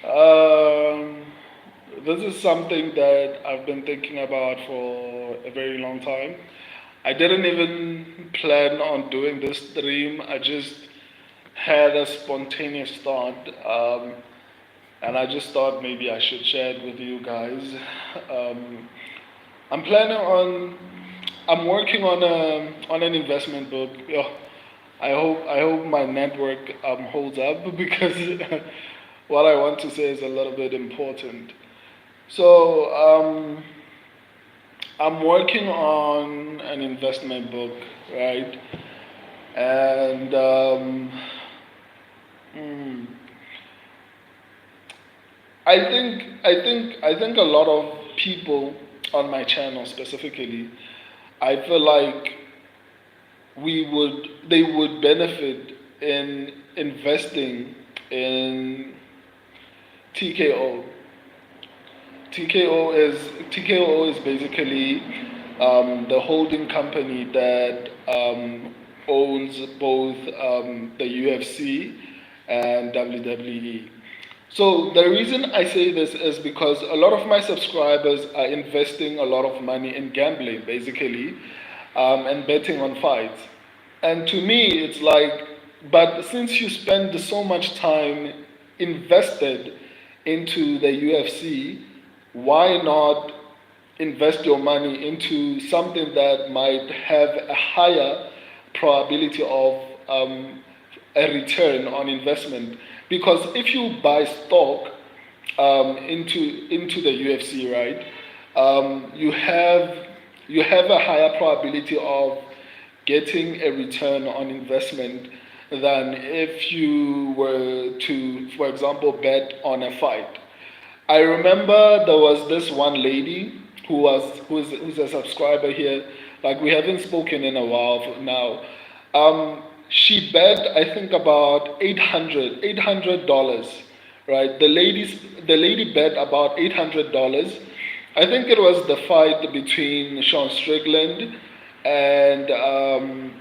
Um, this is something that I've been thinking about for a very long time. I didn't even plan on doing this stream. I just had a spontaneous thought, and I just thought maybe I should share it with you guys. Um, I'm planning on. I'm working on an investment book. Yeah, I hope my network holds up because what I want to say is a little bit important. So I'm working on an investment book, right? And mm, I think a lot of people on my channel specifically, I feel like they would benefit in investing in TKO. TKO is basically the holding company that owns both the UFC and WWE. So the reason I say this is because a lot of my subscribers are investing a lot of money in gambling, basically, and betting on fights. And to me, it's like, but since you spend so much time invested into the UFC, why not invest your money into something that might have a higher probability of a return on investment? Because if you buy stock into the UFC, right, you have a higher probability of getting a return on investment than if you were to, for example, bet on a fight. I remember there was this one lady who's a subscriber here. Like we haven't spoken in a while now. She bet I think about $800, right? The lady bet about $800. I think it was the fight between Sean Strickland and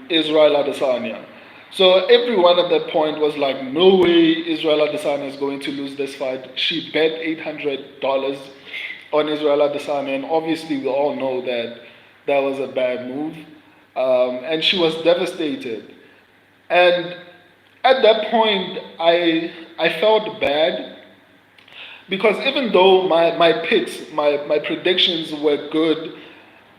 Israel Adesanya. So everyone at that point was like, no way Israel Adesanya is going to lose this fight. She bet $800 on Israel Adesanya, and obviously we all know that that was a bad move. And she was devastated. And at that point, I felt bad because even though my picks, my predictions were good,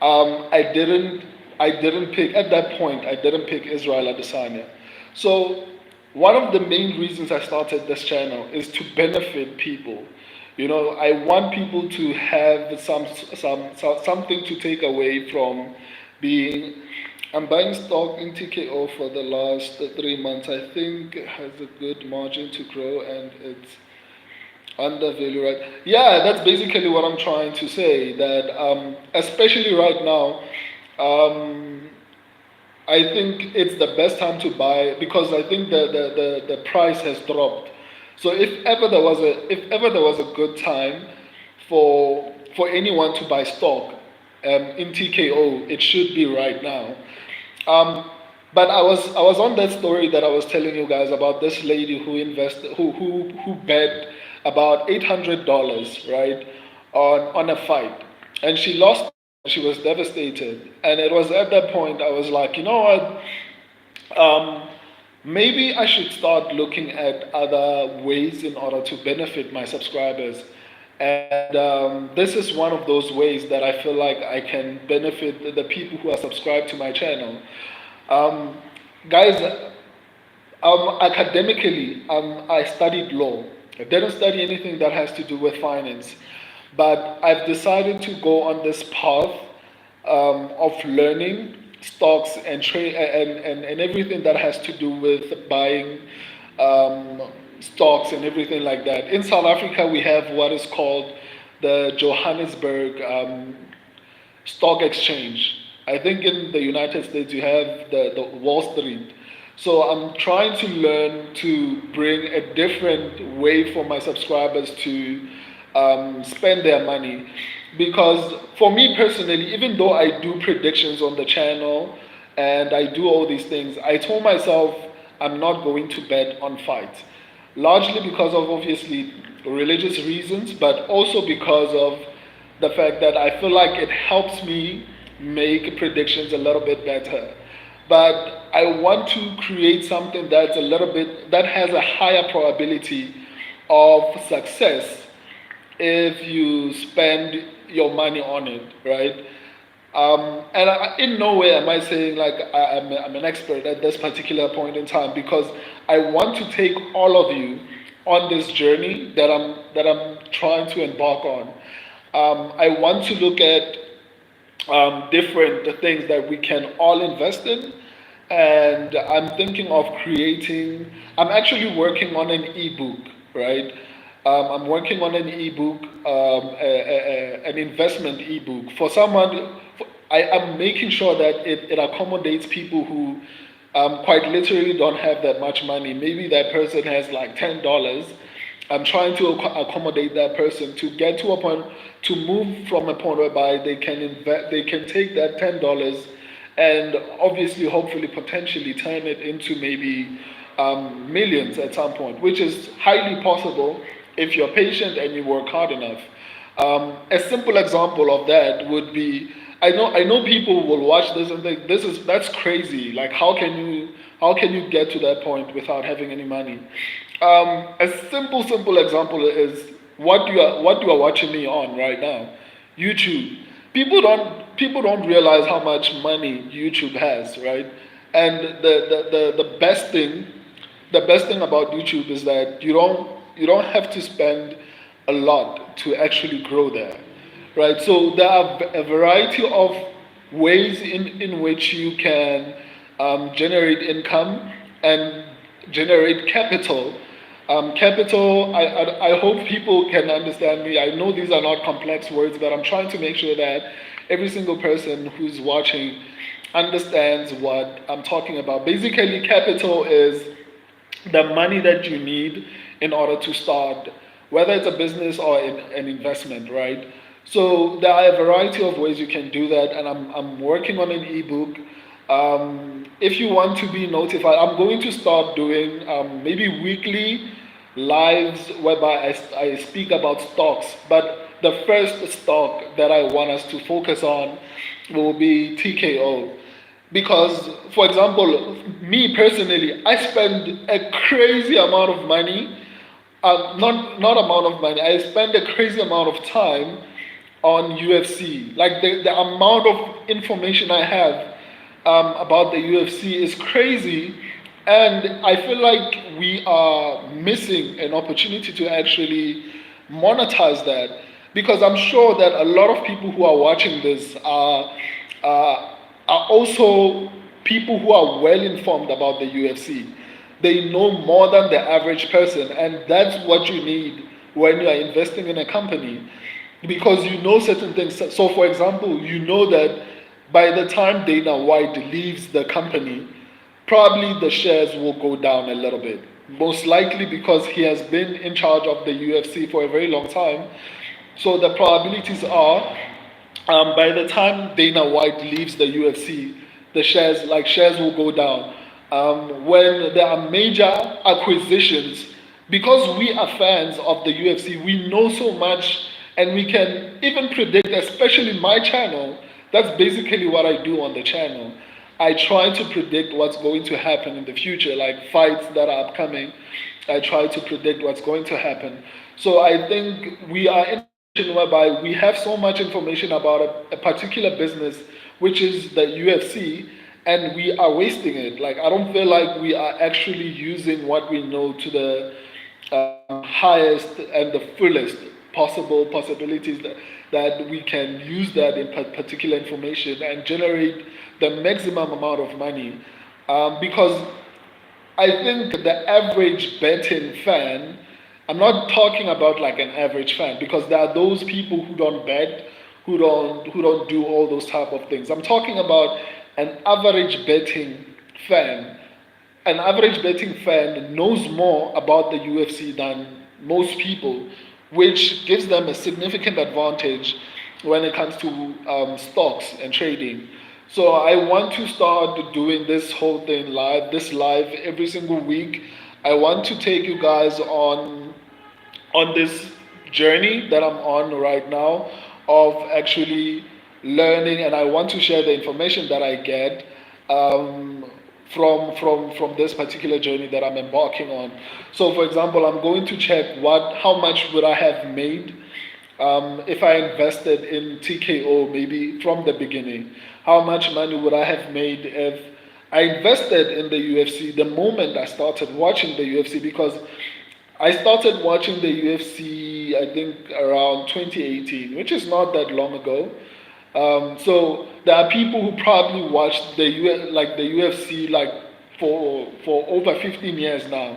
I didn't pick at that point. I didn't pick Israel Adesanya. So one of the main reasons I started this channel is to benefit people. I want people to have something to take away from being. I'm buying stock in TKO for the last 3 months. I think it has a good margin to grow and it's undervalued, right? Yeah, that's basically what I'm trying to say. That especially right now, um, I think it's the best time to buy because I think the price has dropped. So if ever there was a good time for anyone to buy stock in TKO, it should be right now. Um, but I was on that story that I was telling you guys about this lady who bet about $800, right, on a fight, and she lost. She was devastated, and it was at that point I was like, you know what, maybe I should start looking at other ways in order to benefit my subscribers. And this is one of those ways that I feel like I can benefit the people who are subscribed to my channel. Um, Guys, academically, I studied law. I didn't study anything that has to do with finance, but I've decided to go on this path of learning stocks and trade and everything that has to do with buying um, stocks and everything like that. In South Africa, we have what is called the Johannesburg stock exchange. I think in the United States you have the Wall Street. So I'm trying to learn to bring a different way for my subscribers to spend their money. Because for me personally, even though I do predictions on the channel and I do all these things, I told myself I'm not going to bet on fights. Largely because of obviously religious reasons, but also because of the fact that I feel like it helps me make predictions a little bit better. But I want to create something that's a little bit that has a higher probability of success if you spend your money on it, right? And in no way am I saying like I'm an expert at this particular point in time, because I want to take all of you on this journey that I'm trying to embark on. I want to look at different things that we can all invest in, and I'm thinking of creating. I'm actually working on an ebook, right? I'm working on an ebook, an investment ebook for someone. I am making sure that it accommodates people who quite literally don't have that much money. Maybe that person has like $10. I'm trying to accommodate that person to get to a point, to move from a point whereby they can invest, they can take that $10 and obviously, hopefully, potentially turn it into maybe millions at some point, which is highly possible if you're patient and you work hard enough. A simple example of that would be, I know people will watch this and think that's crazy. Like how can you get to that point without having any money? A simple example is what you are watching me on right now, YouTube. People don't realize how much money YouTube has, right? And the best thing about YouTube is that you don't have to spend a lot to actually grow there, right? So there are a variety of ways in which you can generate income and generate capital. Capital, I hope people can understand me. I know these are not complex words, but I'm trying to make sure that every single person who's watching understands what I'm talking about. Basically, capital is the money that you need in order to start, whether it's a business or an investment, right? So there are a variety of ways you can do that, and I'm working on an ebook. If you want to be notified, I'm going to start doing maybe weekly lives whereby I speak about stocks. But the first stock that I want us to focus on will be TKO. Because, for example, me personally, I spend a crazy amount of money, not amount of money, I spend a crazy amount of time on UFC. Like the amount of information I have about the UFC is crazy, and I feel like we are missing an opportunity to actually monetize that, because I'm sure that a lot of people who are watching this are also people who are well informed about the UFC. They know more than the average person, and that's what you need when you are investing in a company, because you know certain things. So, for example, you know that by the time Dana White leaves the company, probably the shares will go down a little bit. Most likely because he has been in charge of the UFC for a very long time. So the probabilities are, by the time Dana White leaves the UFC, the shares will go down. When there are major acquisitions, because we are fans of the UFC, we know so much, and we can even predict, especially my channel. That's basically what I do on the channel. I try to predict what's going to happen in the future, like fights that are upcoming. I try to predict what's going to happen. So I think we are in a position whereby we have so much information about a particular business, which is the UFC, and we are wasting it. Like, I don't feel like we are actually using what we know to the highest and the fullest possible possibilities, that we can use that in particular information and generate the maximum amount of money. Because I think the average betting fan, I'm not talking about like an average fan, because there are those people who don't bet, who don't do all those type of things. I'm talking about an average betting fan. An average betting fan knows more about the UFC than most people, which gives them a significant advantage when it comes to stocks and trading. So I want to start doing this whole thing live, this live every single week. I want to take you guys on on this journey that I'm on right now of actually learning, and I want to share the information that I get um, from this particular journey that I'm embarking on. So, for example, I'm going to check how much would I have made if I invested in TKO maybe from the beginning. How much money would I have made if I invested in the UFC the moment I started watching the UFC? Because I started watching the UFC, I think, around 2018, which is not that long ago. So there are people who probably watched the UFC like for over 15 years now.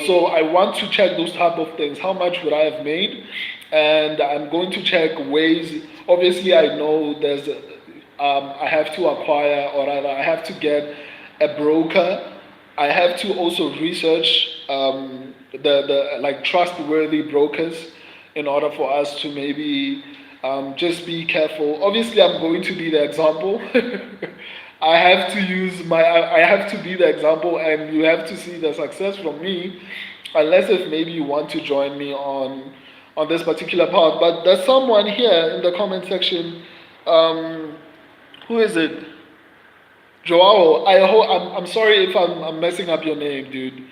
So I want to check those type of things. How much would I have made? And I'm going to check ways. Obviously, I know I have to acquire, or rather, I have to get a broker. I have to also research the like trustworthy brokers in order for us to maybe just be careful. Obviously, I'm going to be the example. I have to be the example, and you have to see the success from me, unless if maybe you want to join me on this particular part. But there's someone here in the comment section. Um, who is it? Joao, I'm sorry if I'm messing up your name, dude.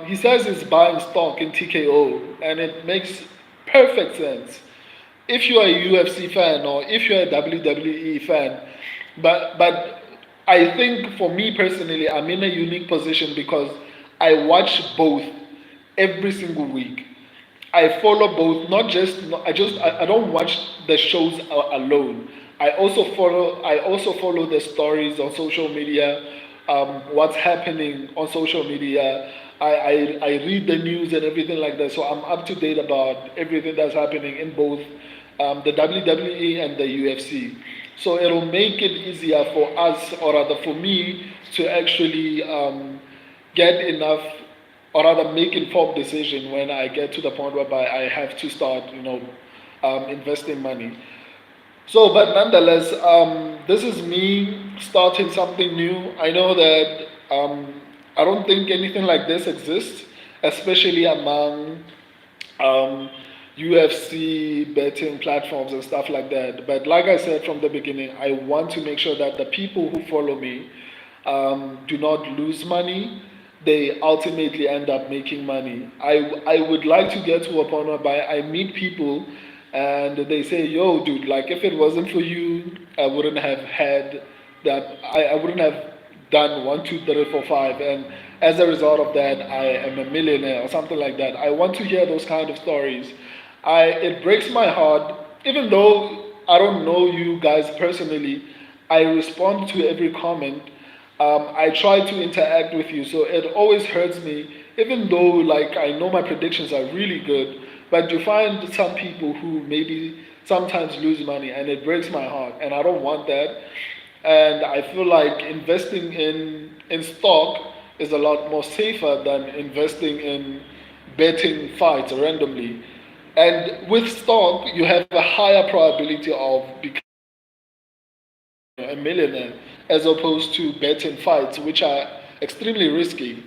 He says he's buying stock in TKO, and it makes perfect sense. If you're a UFC fan or if you're a WWE fan, but I think for me personally, I'm in a unique position because I watch both every single week. I follow both, not just I don't watch the shows alone. I also follow the stories on social media, what's happening on social media. I read the news and everything like that, so I'm up to date about everything that's happening in both the WWE and the UFC. So it'll make it easier for us, or rather for me, to actually get enough, or rather make informed decision when I get to the point whereby I have to start, investing money. So, but nonetheless, this is me starting something new. I know that I don't think anything like this exists, especially among um, UFC betting platforms and stuff like that. But like I said from the beginning, I want to make sure that the people who follow me do not lose money. They ultimately end up making money. I would like to get to a point whereby I meet people and they say, "Yo, dude, like if it wasn't for you, I wouldn't have had that. I wouldn't have done 1, 2, 3, 4, 5, and as a result of that, I am a millionaire or something like that." I want to hear those kind of stories. It breaks my heart, even though I don't know you guys personally. I respond to every comment. I try to interact with you, so it always hurts me, even though like I know my predictions are really good. But you find some people who maybe sometimes lose money, and it breaks my heart, and I don't want that. And I feel like investing in stock is a lot more safer than investing in betting fights randomly. And with stock, you have a higher probability of becoming a millionaire as opposed to betting fights, which are extremely risky.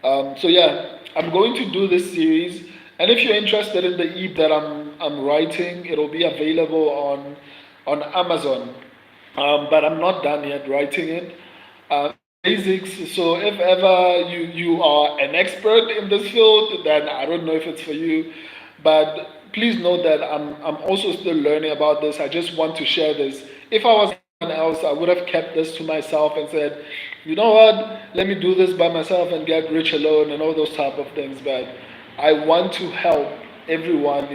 So yeah, I'm going to do this series, and if you're interested in the ebook that I'm writing, it'll be available on Amazon. But I'm not done yet writing it. Basics. So if ever you are an expert in this field, then I don't know if it's for you. But please know that I'm also still learning about this. I just want to share this. If I was anyone else, I would have kept this to myself and said, you know what, let me do this by myself and get rich alone and all those type of things. But I want to help everyone,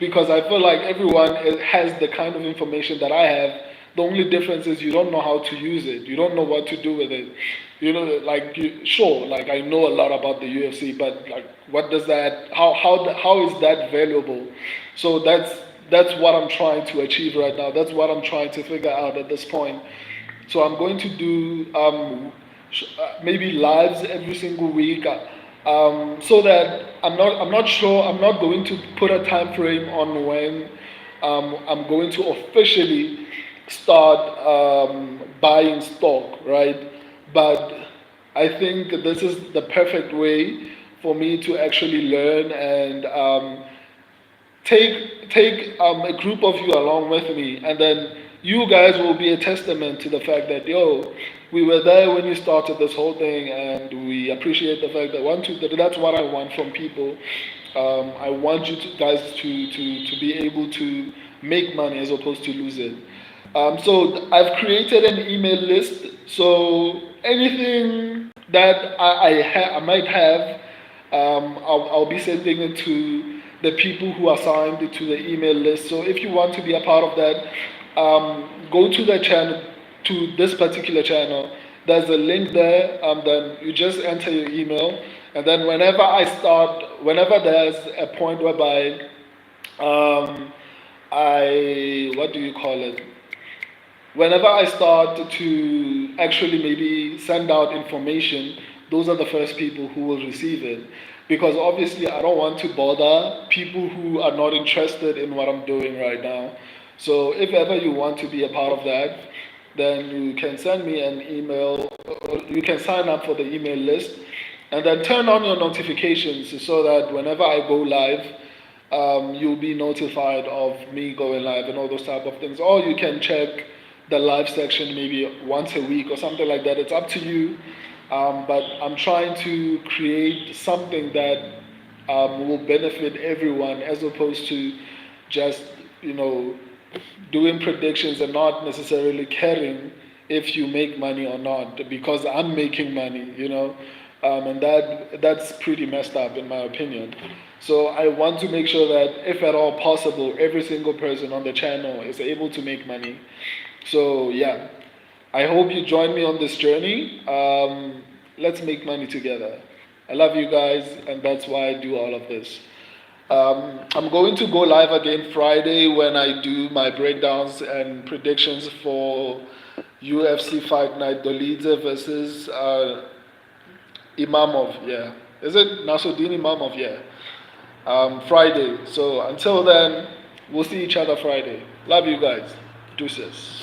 because I feel like everyone has the kind of information that I have. The only difference is you don't know how to use it. You don't know what to do with it. Sure, like I know a lot about the UFC, but like, what does that? How is that valuable? So that's what I'm trying to achieve right now. That's what I'm trying to figure out at this point. So I'm going to do maybe lives every single week, so that I'm not sure. I'm not going to put a time frame on when I'm going to officially start buying stock, right? But I think this is the perfect way for me to actually learn and take a group of you along with me, and then you guys will be a testament to the fact that we were there when you started this whole thing, and we appreciate the fact that that's what I want from people. I want you guys to be able to make money as opposed to lose it. So I've created an email list. So anything that I might have, I'll be sending it to the people who are signed to the email list. So if you want to be a part of that, go to the channel, to this particular channel. There's a link there. Then you just enter your email, and then whenever there's a point whereby what do you call it? Whenever I start to actually maybe send out information, those are the first people who will receive it. Because obviously I don't want to bother people who are not interested in what I'm doing right now. So if ever you want to be a part of that, then you can send me an email, or you can sign up for the email list, and then turn on your notifications so that whenever I go live, you'll be notified of me going live and all those type of things. Or you can check the live section maybe once a week or something like that. It's up to you. But I'm trying to create something that will benefit everyone, as opposed to just, doing predictions and not necessarily caring if you make money or not, because I'm making money, and that's pretty messed up in my opinion. So I want to make sure that if at all possible, every single person on the channel is able to make money. So yeah, I hope you join me on this journey. Let's make money together. I love you guys, and that's why I do all of this. I'm going to go live again Friday when I do my breakdowns and predictions for UFC Fight Night Dolidze versus Imamov. Yeah, is it Nasruddin Imamov? Yeah, Friday. So until then, we'll see each other Friday. Love you guys. Deuces.